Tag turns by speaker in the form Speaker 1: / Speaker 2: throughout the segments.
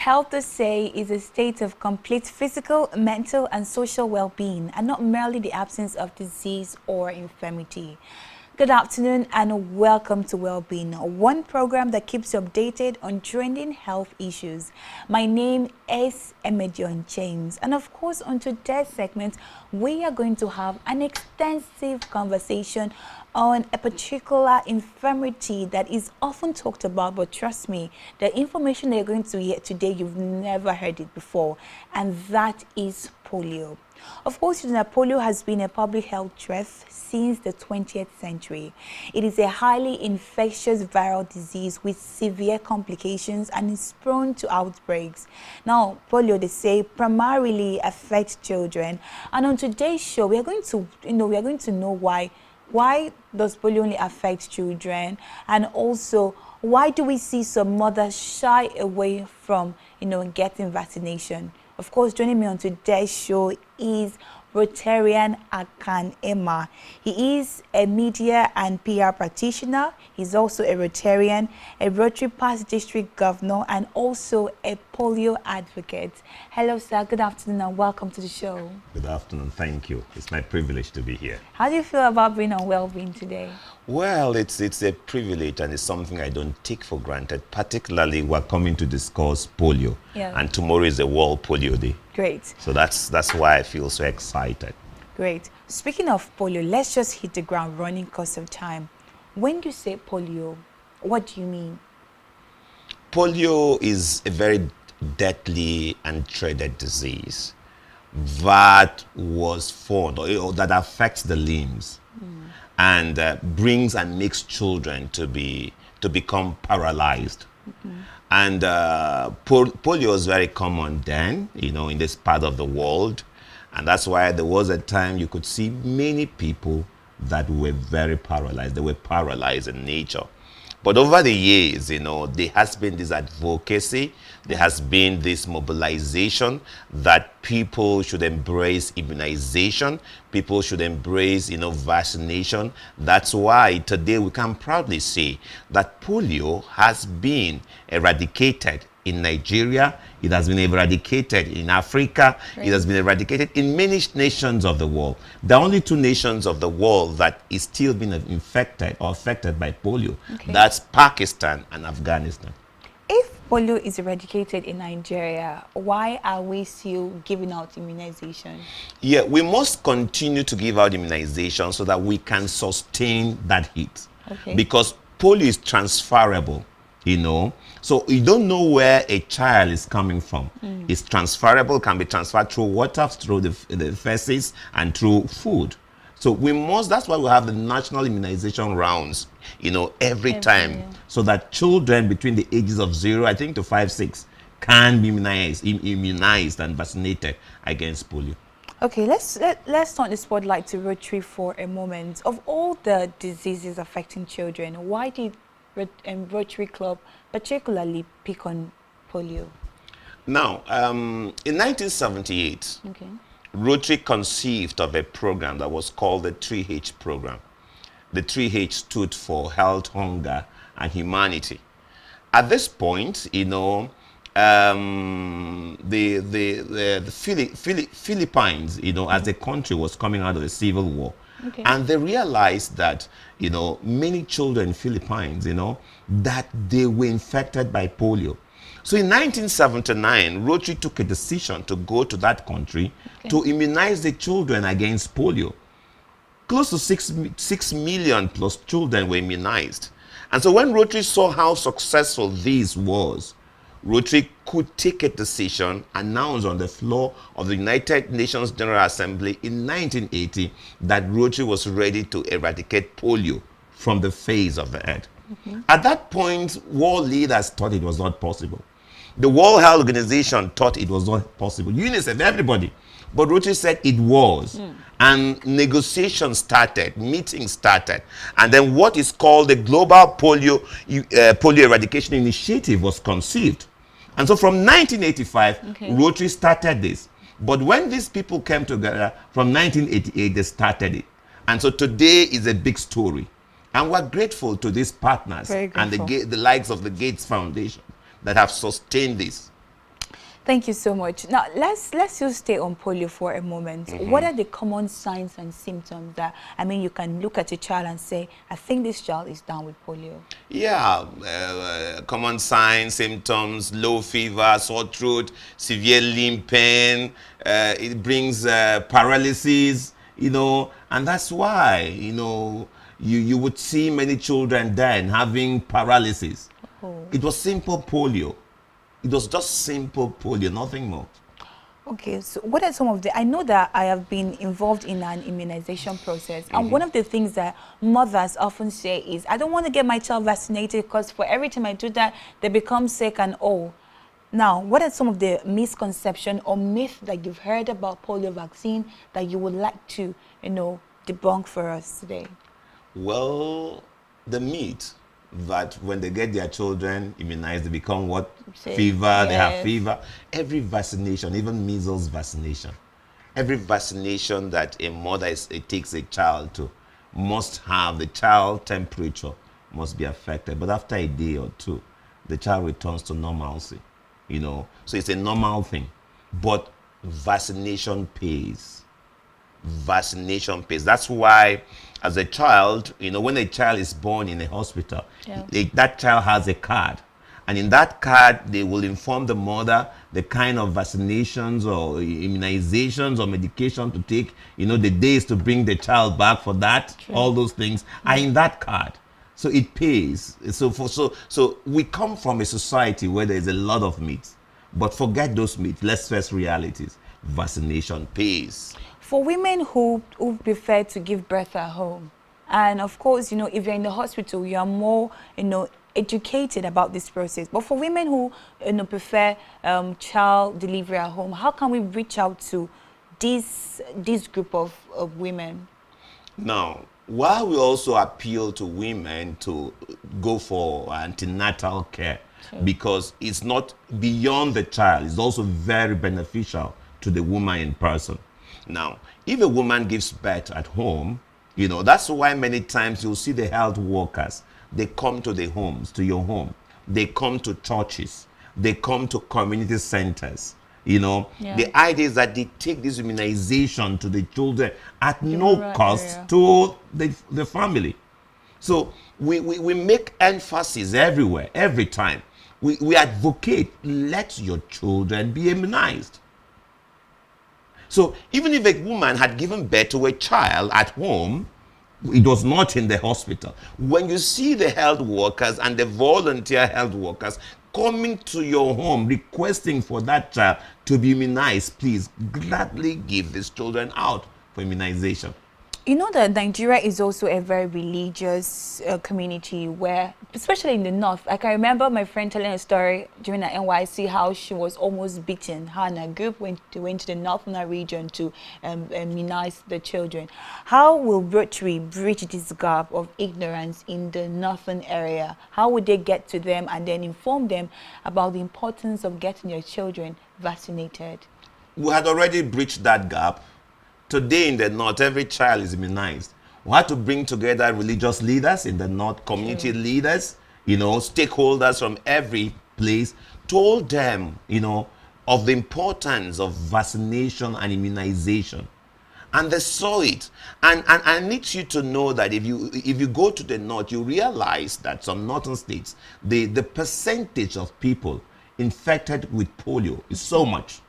Speaker 1: Health, they say, is a state of complete physical, mental, and social well-being, and not merely the absence of disease or infirmity. Good afternoon and welcome to Wellbeing, one program that keeps you updated on trending health issues. My name is Emedion James, and of course on today's segment we are going to have an extensive conversation on a particular infirmity that is often talked about, but trust me, the information that you're going to hear today, you've never heard it before, and that is polio. Of course, you know that polio has been a public health threat since the 20th century. It is a highly infectious viral disease with severe complications and is prone to outbreaks. Now, polio, they say, primarily affects children. And on today's show, we are going to know why does polio only affect children, and also why do we see some mothers shy away from getting vaccination. Of course, joining me on today's show is Rotarian Akan Emma. He is a media and PR practitioner. He's also a Rotarian, a Rotary Past District Governor, and also a polio advocate. Hello, sir. Good afternoon and welcome to the show.
Speaker 2: Good afternoon. Thank you. It's my privilege to be here.
Speaker 1: How do you feel about being on Wellbeing today?
Speaker 2: Well, it's a privilege and it's something I don't take for granted. Particularly, we're coming to discuss polio, and tomorrow is the World Polio Day.
Speaker 1: Great.
Speaker 2: So that's why I feel so excited.
Speaker 1: Great. Speaking of polio, let's just hit the ground running because of time. When you say polio, what do you mean?
Speaker 2: Polio is a very deadly and dreaded disease that was formed or that affects the limbs. And brings and makes children to become paralyzed. And polio is very common then, in this part of the world. And that's why there was a time you could see many people that were very paralyzed. They were paralyzed in nature. But over the years, there has been this advocacy, there has been this mobilization that people should embrace immunization, people should embrace, vaccination. That's why today we can proudly say that polio has been eradicated in Nigeria, it has been eradicated in Africa, It has been eradicated in many nations of the world. The only two nations of the world that is still being infected or affected by polio, that's Pakistan and Afghanistan.
Speaker 1: If polio is eradicated in Nigeria, why are we still giving out immunization? Yeah,
Speaker 2: we must continue to give out immunization so that we can sustain that hit. Because polio is transferable. So you don't know where a child is coming from. It's transferable, can be transferred through water, through the feces, and through food. So that's why we have the national immunization rounds, every time, so that children between the ages of 0, I think, to 5, 6 can be immunized and vaccinated against polio.
Speaker 1: Okay, let's turn the spotlight to Rotary for a moment. Of all the diseases affecting children, why did Rotary Club particularly pick on polio?
Speaker 2: Now, in 1978, Rotary conceived of a program that was called the 3H program. The 3H stood for health, hunger, and humanity. At this point, the Philippines, as a country, was coming out of the civil war. And they realized that, many children in Philippines, that they were infected by polio. So in 1979, Rotary took a decision to go to that country to immunize the children against polio. Close to 6 million plus children were immunized. And so when Rotary saw how successful this was, Rotary could take a decision announced on the floor of the United Nations General Assembly in 1980 that Rotary was ready to eradicate polio from the face of the earth. At that point, world leaders thought it was not possible. The World Health Organization thought it was not possible. UNICEF, everybody. But Rotary said it was. And negotiations started, meetings started. And then what is called the Global Polio Eradication Initiative was conceived. And so from 1985, Rotary started this. But when these people came together from 1988, they started it. And so today is a big story. And we're grateful to these partners and the likes of the Gates Foundation that have sustained this.
Speaker 1: Thank you so much. Now let's just stay on polio for a moment. What are the common signs and symptoms that, I mean, you can look at a child and say, I think this child is down with polio?
Speaker 2: Yeah, common signs, symptoms: low fever, sore throat, severe limb pain. It brings paralysis, and that's why, you would see many children then having paralysis.
Speaker 1: Oh.
Speaker 2: It was simple polio. It was just simple polio, nothing more.
Speaker 1: Okay, so what are some of the, I know that I have been involved in an immunization process, and one of the things that mothers often say is, I don't want to get my child vaccinated because for every time I do that, they become sick and old. Now, what are some of the misconceptions or myths that you've heard about polio vaccine that you would like to, debunk for us today?
Speaker 2: Well, the myth that when they get their children immunized, they become what? Fever, yes. They have fever. Every vaccination, even measles vaccination, every vaccination that a mother takes a child to must have the child temperature must be affected. But after a day or two, the child returns to normalcy, So it's a normal thing. But vaccination pays. Vaccination pays. That's why, as a child, when a child is born in a hospital, that child has a card. And in that card, they will inform the mother the kind of vaccinations or immunizations or medication to take, the days to bring the child back for that. True. All those things are in that card. So it pays. So we come from a society where there is a lot of myths. But forget those myths. Let's face realities. Vaccination pays.
Speaker 1: For women who prefer to give birth at home, and of course, if you're in the hospital, you are more, educated about this process. But for women who, prefer child delivery at home, how can we reach out to this group of women?
Speaker 2: Now, while we also appeal to women to go for antenatal care, because it's not beyond the child, it's also very beneficial to the woman in person. Now, if a woman gives birth at home, that's why many times you'll see the health workers. They come to the homes, to your home. They come to churches. They come to community centers. The idea is that they take this immunization to the children at no cost to the family. So we make emphasis everywhere, every time. We advocate, let your children be immunized. So even if a woman had given birth to a child at home, it was not in the hospital. When you see the health workers and the volunteer health workers coming to your home requesting for that child to be immunized, please gladly give these children out for immunization.
Speaker 1: You know that Nigeria is also a very religious community where, especially in the north, I can remember my friend telling a story during the NYC how she was almost beaten. Her and her group went to the northern region to immunize the children. How will Rotary bridge this gap of ignorance in the northern area? How would they get to them and then inform them about the importance of getting your children vaccinated?
Speaker 2: We had already bridged that gap. Today in the north, every child is immunized. We had to bring together religious leaders in the north, community leaders, stakeholders from every place, told them, of the importance of vaccination and immunization. And they saw it. And I need you to know that if you go to the north, you realize that some northern states, the percentage of people infected with polio is so much.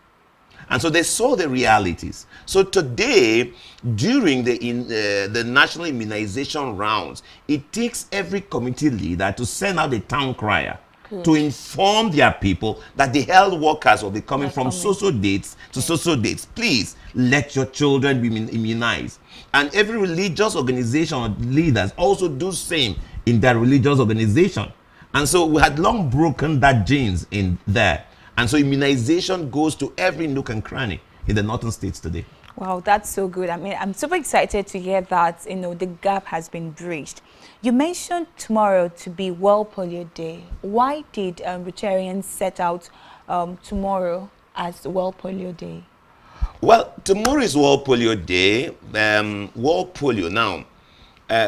Speaker 2: And so they saw the realities. So today, during the national immunization rounds, it takes every community leader to send out a town crier to inform their people that the health workers will be coming from so-so dates to so-so dates. Please, let your children be immunized. And every religious organization or leaders also do same in their religious organization. And so we had long broken that genes in there. And so immunization goes to every nook and cranny in the northern states today.
Speaker 1: Wow, that's so good. I mean, I'm super excited to hear that, the gap has been bridged. You mentioned tomorrow to be World Polio Day. Why did Rotarians set out tomorrow as World Polio Day?
Speaker 2: Well, tomorrow is World Polio Day. World Polio. Now,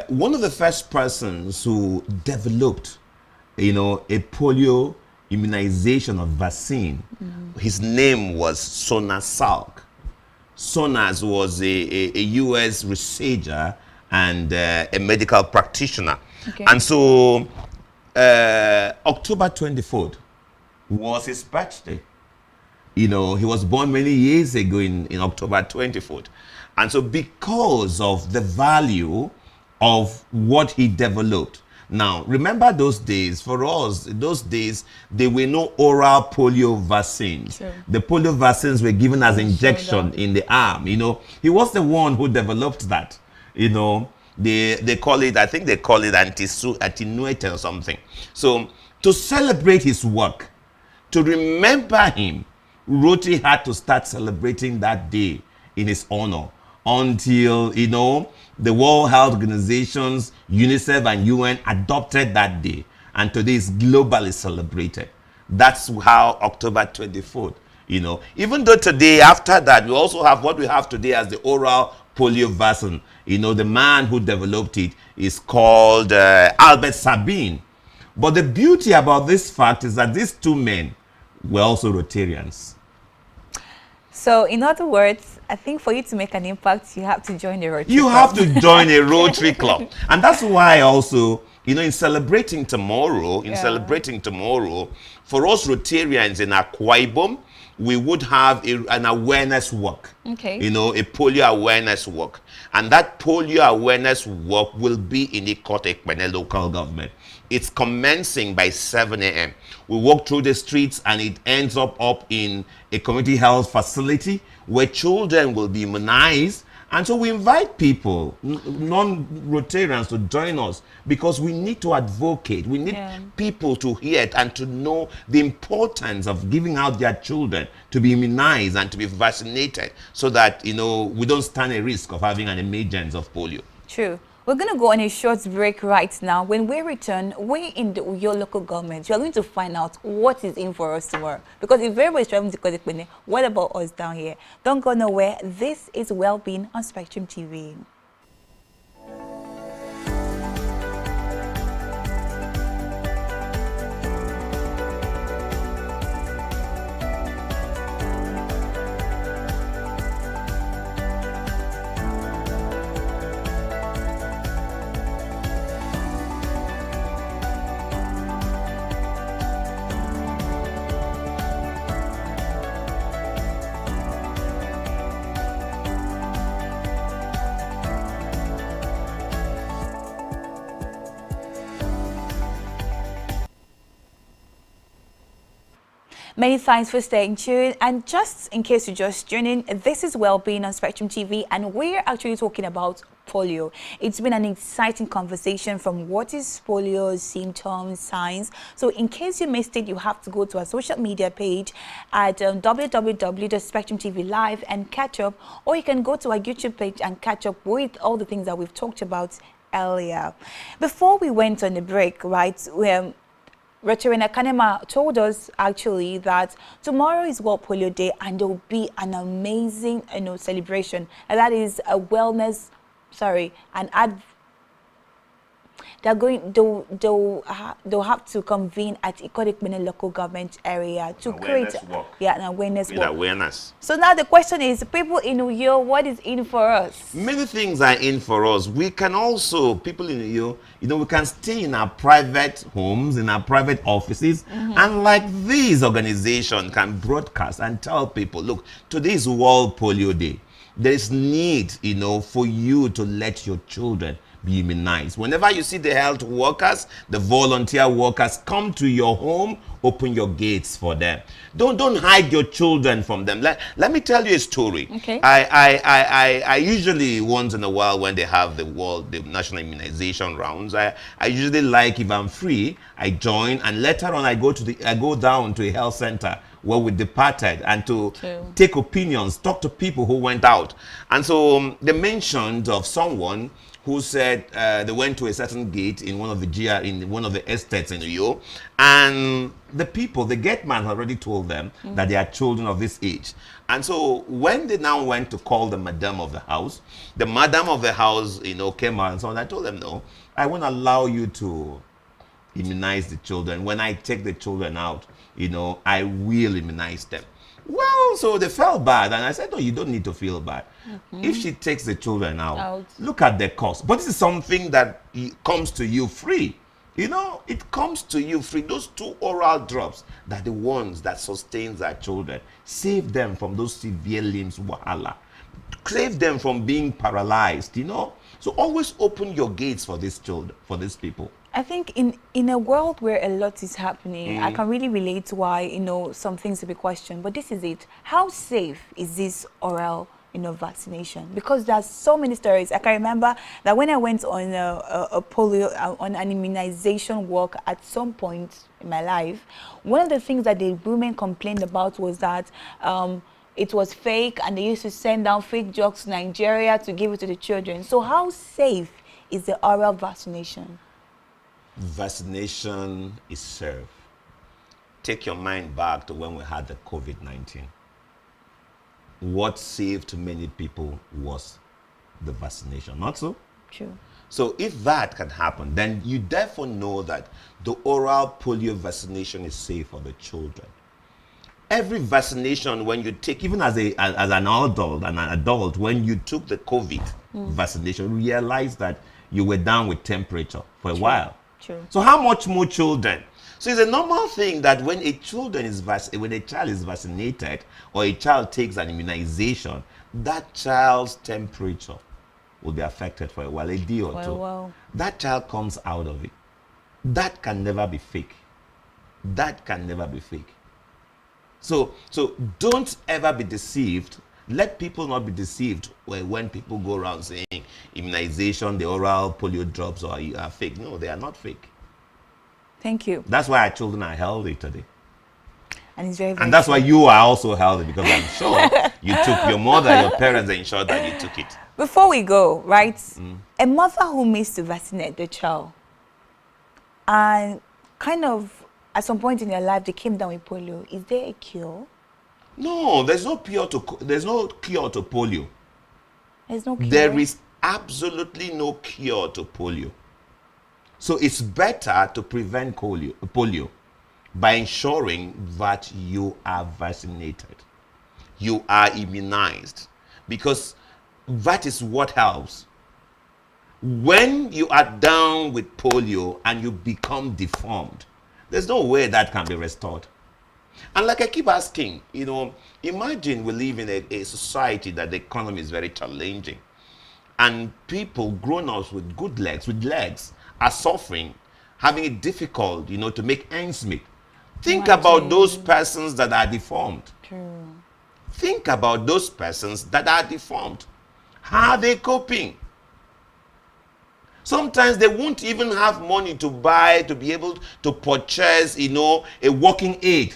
Speaker 2: one of the first persons who developed, a polio immunization of vaccine. His name was Sona Salk. Sonas was a U.S. researcher and a medical practitioner.
Speaker 1: Okay.
Speaker 2: And so October 24th was his birthday. You know, he was born many years ago in October 24th. And so because of the value of what he developed. Now, remember those days, for us, those days, there were no oral polio vaccines.
Speaker 1: Sure.
Speaker 2: The polio vaccines were given as injection in the arm. You know, he was the one who developed that. You know, they call it, I think they call it attenuated or something. So, to celebrate his work, to remember him, Rotary had to start celebrating that day in his honor until, you know, the World Health Organizations, UNICEF and UN adopted that day. And today is globally celebrated. That's how October 24th, you know. Even though today, after that, we also have what we have today as the oral polio vaccine. You know, the man who developed it is called Albert Sabin. But the beauty about this fact is that these two men were also Rotarians.
Speaker 1: So, in other words, I think for you to make an impact, you have to join a Rotary
Speaker 2: You
Speaker 1: Club.
Speaker 2: have to join a Rotary Club. And that's why also, you know, in celebrating tomorrow, for us Rotarians in Akwa Ibom, we would have an awareness walk.
Speaker 1: Okay.
Speaker 2: You know, a polio awareness walk. And that polio awareness walk will be in Ikot Ekpene local government. It's commencing by 7 a.m. We walk through the streets and it ends up in a community health facility where children will be immunized. And so we invite people, non-Rotarians, to join us because we need to advocate. We need people to hear it and to know the importance of giving out their children to be immunized and to be vaccinated so that, you know, we don't stand a risk of having an emergence of polio.
Speaker 1: True. We're going to go on a short break right now. When we return, we in your local government, you are going to find out what is in for us tomorrow. Because if everybody is traveling to Kodekpene, what about us down here? Don't go nowhere. This is Wellbeing on Spectrum TV. Many thanks for staying tuned. And just in case you just tuned in, this is Wellbeing on Spectrum TV, and we're actually talking about polio. It's been an exciting conversation from what is polio, symptoms, signs. So in case you missed it, you have to go to our social media page at www.spectrumtv live and catch up, or you can go to our YouTube page and catch up with all the things that we've talked about earlier. Before we went on the break, right, Rotarian Kanema told us actually that tomorrow is World Polio Day and there will be an amazing, celebration. And that is a wellness, they'll have to convene at Ikodikmene local government area to create an awareness walk. So now the question is, people in Uyo, what is in for us?
Speaker 2: Many things are in for us. We can also, people in Uyo, we can stay in our private homes, in our private offices, and like this organization can broadcast and tell people, look, today is World Polio Day. There is need, for you to let your children be immunized. Whenever you see the health workers, the volunteer workers, come to your home, open your gates for them. Don't hide your children from them. Let me tell you a story.
Speaker 1: Okay.
Speaker 2: I usually, once in a while, when they have the national immunization rounds, I usually, like, if I'm free, I join, and later on I go down to a health center where we departed and to take opinions, talk to people who went out. And so they mentioned of someone who said they went to a certain gate in one of the estates in Uyo, and the gate man had already told them that they are children of this age. And so when they now went to call the madam of the house came out and so on. I told them, no, I won't allow you to immunize the children. When I take the children out, I will immunize them. Well, so they felt bad, and I said, no, you don't need to feel bad. If she takes the children out, look at the cost. But this is something that comes to you free. It comes to you free. Those 2 oral drops that the ones that sustains our children. Save them from those severe limbs wahala. Save them from being paralyzed, So always open your gates for these children, for these people.
Speaker 1: I think in a world where a lot is happening, I can really relate to why, some things to be questioned. But this is it. How safe is this oral, vaccination? Because there's so many stories. I can remember that when I went on a polio, on an immunization walk at some point in my life, one of the things that the women complained about was that it was fake, and they used to send down fake drugs to Nigeria to give it to the children. So how safe is the oral vaccination?
Speaker 2: Vaccination is safe. Take your mind back to when we had the COVID-19. What saved many people was the vaccination, not so?
Speaker 1: True.
Speaker 2: So if that can happen, then you therefore know that the oral polio vaccination is safe for the children. Every vaccination, when you take, even as an adult, when you took the COVID vaccination, realize that you were down with temperature for a while.
Speaker 1: True.
Speaker 2: So how much more children? So it's a normal thing that when a child is vaccinated or a child takes an immunization, that child's temperature will be affected for a while, a day or two.
Speaker 1: Wow.
Speaker 2: That child comes out of it. That can never be fake. That can never be fake. So don't ever be deceived. Let people not be deceived when people go around saying immunization, the oral polio drops are fake. No, they are not fake.
Speaker 1: Thank you.
Speaker 2: That's why our children are healthy today.
Speaker 1: And it's very, very
Speaker 2: And that's why you are also healthy, because I'm sure you took your mother, your parents ensured that you took it.
Speaker 1: Before we go, right, a mother who missed to vaccinate the child and kind of at some point in their life they came down with polio, is there a cure?
Speaker 2: No, there's no cure to polio.
Speaker 1: There's no cure.
Speaker 2: There is absolutely no cure to polio. So it's better to prevent polio by ensuring that you are vaccinated, you are immunized, because that is what helps. When you are down with polio and you become deformed, there's no way that can be restored. And like I keep asking, imagine we live in a society that the economy is very challenging, and people, grown-ups with good legs, are suffering, having it difficult, to make ends meet. Think about those persons that are deformed.
Speaker 1: True.
Speaker 2: Think about those persons that are deformed. How are they coping? Sometimes they won't even have money to be able to purchase, a walking aid.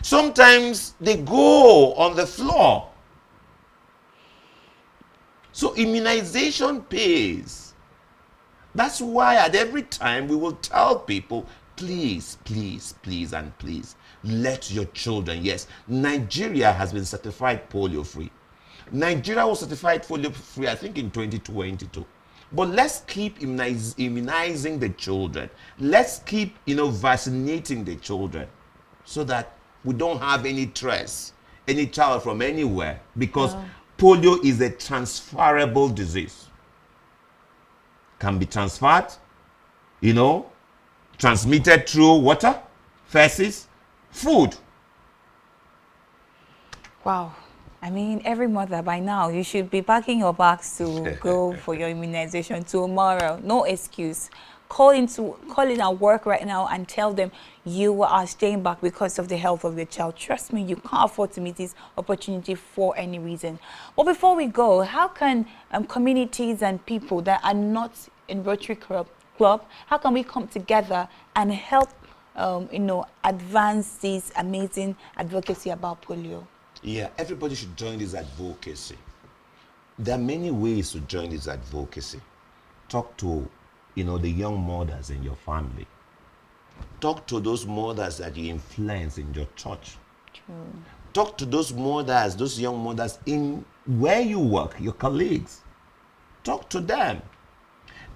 Speaker 2: Sometimes they go on the floor. So immunization pays. That's why at every time we will tell people, please, please, please, and please, let your children, yes, Nigeria has been certified polio-free. Nigeria was certified polio-free, I think, in 2022. But let's keep immunizing the children. Let's keep, vaccinating the children so that we don't have any stress, any child from anywhere, because polio is a transferable disease. Can be transferred, transmitted through water, feces, food.
Speaker 1: Wow. I mean, every mother by now, you should be packing your bags to go for your immunization tomorrow. No excuse. Call in at work right now and tell them you are staying back because of the health of your child. Trust me, you can't afford to miss this opportunity for any reason. But before we go, how can communities and people that are not in Rotary Club, how can we come together and help, advance this amazing advocacy about polio?
Speaker 2: Yeah, everybody should join this advocacy. There are many ways to join this advocacy. Talk to the young mothers in your family. Talk to those mothers that you influence in your church.
Speaker 1: True.
Speaker 2: Talk to those mothers, those young mothers in where you work, your colleagues. Talk to them.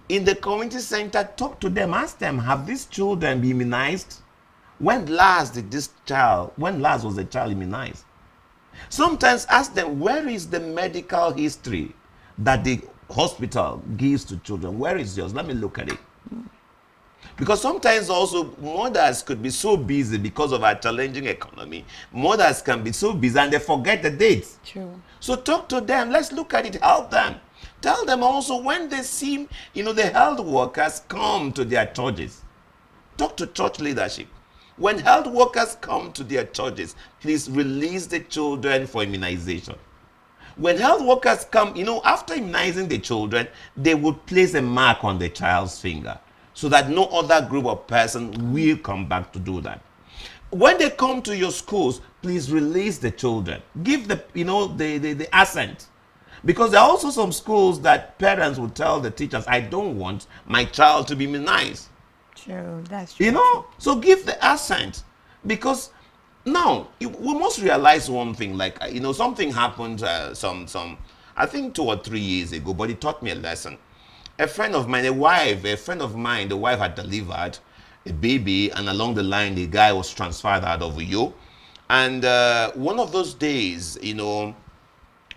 Speaker 2: In the community center, talk to them. Ask them, have these children been immunized? When last was the child immunized? Sometimes ask them, where is the medical history that the hospital gives to children? Where is yours? Let me look at it. Because sometimes also mothers could be so busy because of our challenging economy. Mothers can be so busy and they forget the dates.
Speaker 1: True.
Speaker 2: So talk to them. Let's look at it. Help them. Tell them also when they see, the health workers come to their churches. Talk to church leadership. When health workers come to their churches, please release the children for immunization. When health workers come, after immunizing the children, they would place a mark on the child's finger so that no other group of person will come back to do that. When they come to your schools, please release the children. Give the assent. Because there are also some schools that parents will tell the teachers, I don't want my child to be immunized.
Speaker 1: True, that's true.
Speaker 2: So give the assent. Because now, we must realize one thing. Like, something happened I think 2 or 3 years ago, but it taught me a lesson. A friend of mine, the wife had delivered a baby, and along the line, the guy was transferred out of Uyo. And one of those days, the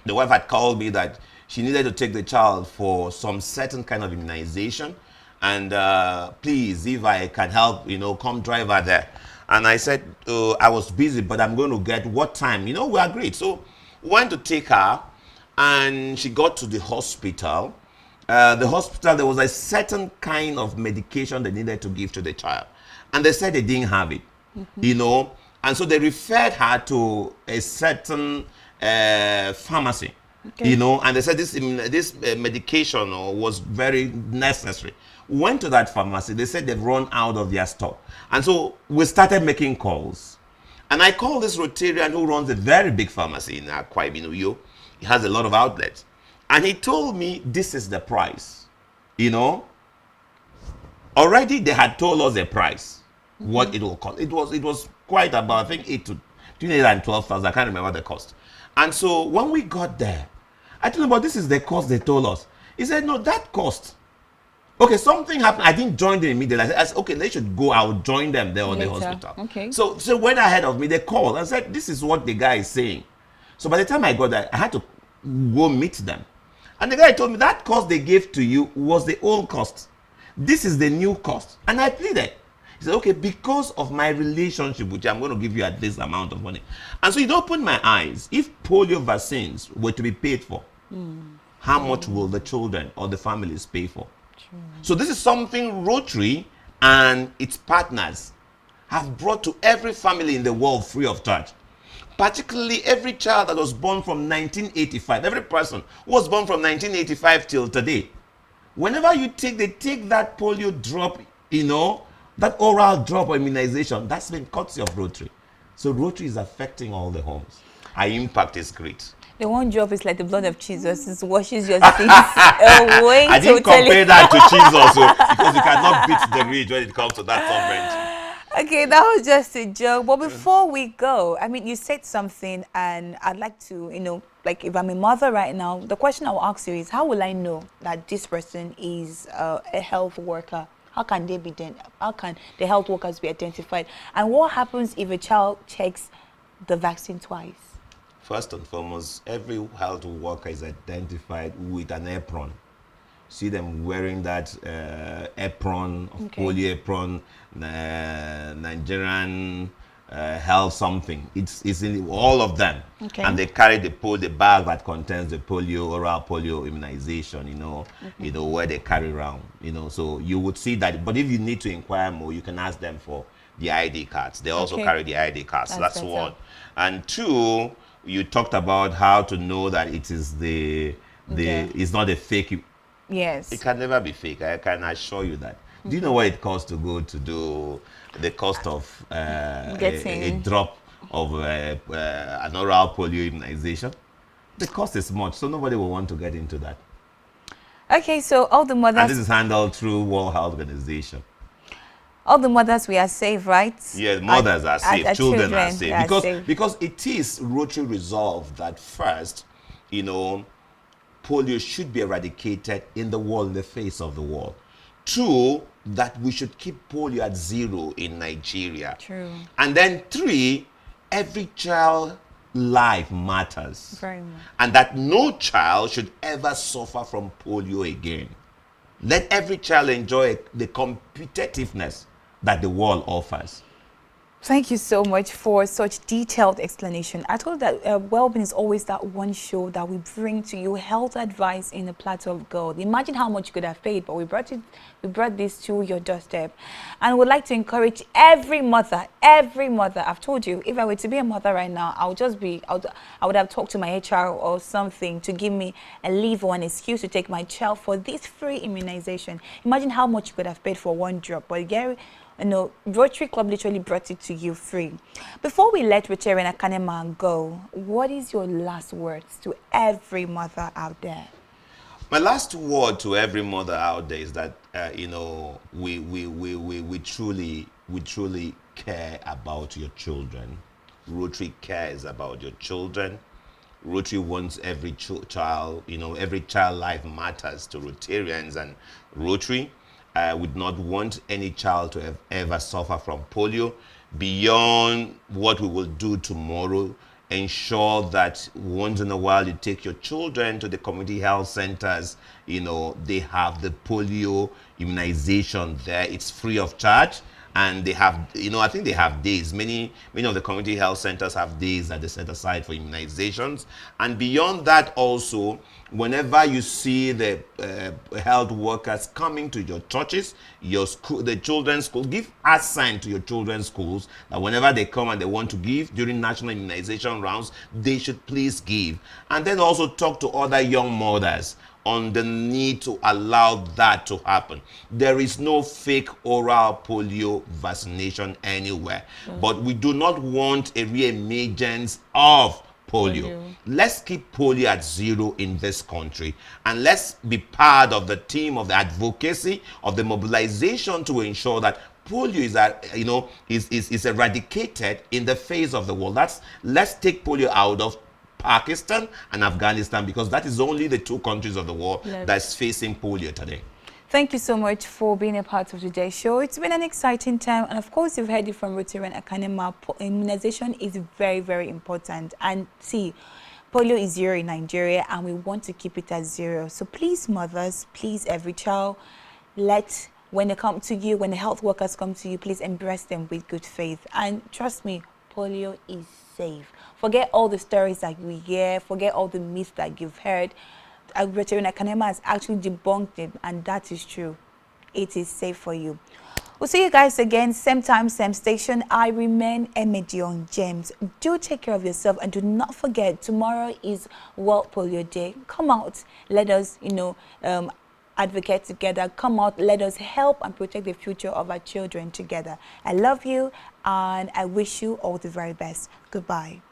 Speaker 2: wife had called me that she needed to take the child for some certain kind of immunization. And please, if I can help, come drive her there. And I said, I was busy, but I'm going to get what time? We agreed. So went to take her, and she got to the hospital. There was a certain kind of medication they needed to give to the child. And they said they didn't have it, And so they referred her to a certain pharmacy, And they said this medication was very necessary. Went to that pharmacy. They said they've run out of their stock. And so we started making calls. And I called this Rotarian who runs a very big pharmacy in Akwa Ibom, Uyo. He has a lot of outlets. And he told me this is the price. Already they had told us the price, what it will cost. It was quite about, I think, between 8 and 12,000. I can't remember the cost. And so when we got there, I told him, but this is the cost they told us. He said, no, that cost. Okay, something happened. I didn't join them immediately. I said, okay, they should go. I'll join them there on the hospital.
Speaker 1: Okay.
Speaker 2: So went ahead of me. They called and said, this is what the guy is saying. So by the time I got there, I had to go meet them. And the guy told me that cost they gave to you was the old cost. This is the new cost. And I pleaded. He said, okay, because of my relationship with you, I'm going to give you at this amount of money. And so it opened my eyes. If polio vaccines were to be paid for, how much will the children or the families pay for? True. So this is something Rotary and its partners have brought to every family in the world free of charge. Particularly every child that was born from 1985, every person who was born from 1985 till today. Whenever they take that polio drop, that oral drop of immunization, that's been courtesy of Rotary. So Rotary is affecting all the homes. Our impact is great.
Speaker 1: The one drop is like the blood of Jesus. It washes your sins away.
Speaker 2: I didn't compare that to Jesus, because you cannot beat the reed when it comes to that sovereignty.
Speaker 1: Okay, that was just a joke. But before we go, I mean, you said something, and I'd like to, like if I'm a mother right now, the question I will ask you is, how will I know that this person is a health worker? How can how can the health workers be identified? And what happens if a child checks the vaccine twice?
Speaker 2: First and foremost, every health worker is identified with an apron. See them wearing that apron, polio apron, Nigerian health something. It's in all of them. Okay. And they carry the bag that contains the oral polio immunization, where they carry around, So you would see that. But if you need to inquire more, you can ask them for the ID cards. They also carry the ID cards. That's one. And two, you talked about how to know that it is it's not a fake.
Speaker 1: Yes.
Speaker 2: It can never be fake. I can assure you that. Do you know what it costs to go to do the cost of a drop of an oral polio immunization? The cost is much, so nobody will want to get into that.
Speaker 1: Okay, so all the mothers...
Speaker 2: And this is handled through World Health Organization.
Speaker 1: All the mothers, we are safe, right?
Speaker 2: Yeah, mothers are safe, children are safe. Because it is Rotary resolved that first, polio should be eradicated in the world, in the face of the world. 2, that we should keep polio at 0 in Nigeria.
Speaker 1: True.
Speaker 2: And then 3, every child life matters.
Speaker 1: Very much.
Speaker 2: And that no child should ever suffer from polio again. Let every child enjoy the competitiveness that the world offers.
Speaker 1: Thank you so much for such detailed explanation. I told that Wellbeing is always that one show that we bring to you health advice in a platter of gold. Imagine how much you could have paid, but we brought this to your doorstep. And we'd like to encourage every mother. I've told you, if I were to be a mother right now, I would have talked to my HR or something to give me a leave or an excuse to take my child for this free immunization. Imagine how much you could have paid for one drop. But Gary, Rotary Club literally brought it to you free. Before we let Rotarian Akanema go, what is your last words to every mother out there?
Speaker 2: My last word to every mother out there is that we truly care about your children. Rotary cares about your children. Rotary wants every child, every child life matters to Rotarians, and Rotary would not want any child to have ever suffer from polio. Beyond what we will do tomorrow, ensure that once in a while you take your children to the community health centers. They have the polio immunization there. It's free of charge. And they have, I think they have days. Many of the community health centers have days that they set aside for immunizations. And beyond that also, whenever you see the health workers coming to your churches, your school, the children's school, give a sign to your children's schools that whenever they come and they want to give during national immunization rounds, they should please give. And then also talk to other young mothers on the need to allow that to happen. There is no fake oral polio vaccination anywhere. But we do not want a re-emergence of polio. Let's keep polio at 0 in this country, and let's be part of the team of the advocacy, of the mobilization to ensure that polio is eradicated in the face of the world. Let's take polio out of Pakistan and Afghanistan, because that is only the 2 countries of the world that's facing polio today.
Speaker 1: Thank you so much for being a part of today's show. It's been an exciting time, and of course you've heard it from Rotarian Akanema. Immunization is very, very important. And see, polio is 0 in Nigeria, and we want to keep it at 0. So please, mothers, please, every child, when they come to you, when the health workers come to you, please embrace them with good faith. And trust me, polio is safe. Forget all the stories that we hear, forget all the myths that you've heard. Rotarian Akanema has actually debunked it, and that is true. It is safe for you. We'll see you guys again, same time, same station. I remain Emedion James. Do take care of yourself, and do not forget, tomorrow is World Polio Day. Come out, let us, advocate together. Come out, let us help and protect the future of our children together. I love you, and I wish you all the very best. Goodbye.